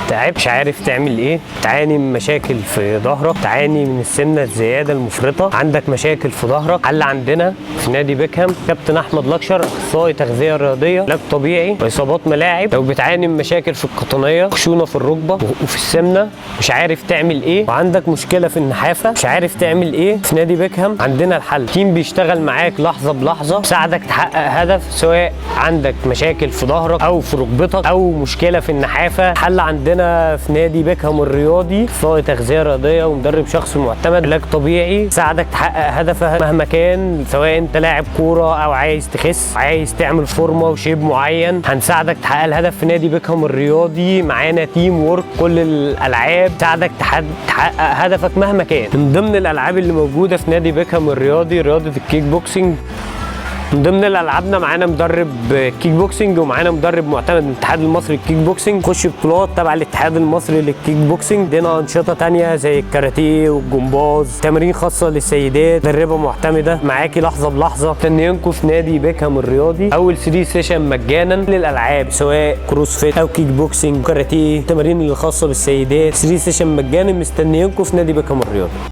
تعب مش عارف تعمل ايه، تعاني من مشاكل في ظهرك، تعاني من السمنه الزياده المفرطه، عندك مشاكل في ظهرك، حل عندنا في نادي بيكهام كابتن احمد لكشر، اخصائي تغذيه رياضيه، علاج طبيعي واصابات ملاعب. لو بتعاني من مشاكل في القطنيه، خشونه في الركبه وفي السمنه، مش عارف تعمل ايه، وعندك مشكله في النحافه، مش عارف تعمل ايه، في نادي بيكهام عندنا الحل. تيم بيشتغل معاك لحظه بلحظه، يساعدك تحقق هدف، سواء عندك مشاكل في ظهرك او في ركبتك او مشكله في النحافه. حل عندنا في نادي بيكهام الرياضي، اخصائي تغذيه رياضيه ومدرب شخصي معتمد، علاج طبيعي، يساعدك تحقق هدفك مهما كان، سواء انت لاعب كوره او عايز تخس، عايز تعمل فورمه وشيب معين، هنساعدك تحقق الهدف في نادي بيكهام الرياضي. معانا تيم وورك، كل الالعاب تساعدك تحقق هدفك مهما كان. من ضمن الالعاب اللي موجوده في نادي بيكهام الرياضي رياضه الكيك بوكسنج. من ضمن الالعابنا معانا مدرب كيك بوكسنج، ومعانا مدرب معتمد من الاتحاد المصري للكيك بوكسنج، خش بطولات تبع الاتحاد المصري للكيك بوكسنج. عندنا انشطه ثانيه زي الكاراتيه والجمباز، تمارين خاصه للسيدات، مدربه معتمده معاكي لحظه بلحظه. مستنيينكم في نادي بيكهام الرياضي. اول 3 سيشن مجانا للالعاب، سواء كروس فيت او كيك بوكسنج، كاراتيه، التمارين الخاصه بالسيدات، 3 سيشن مجانا. مستنيينكم في نادي بيكهام الرياضي.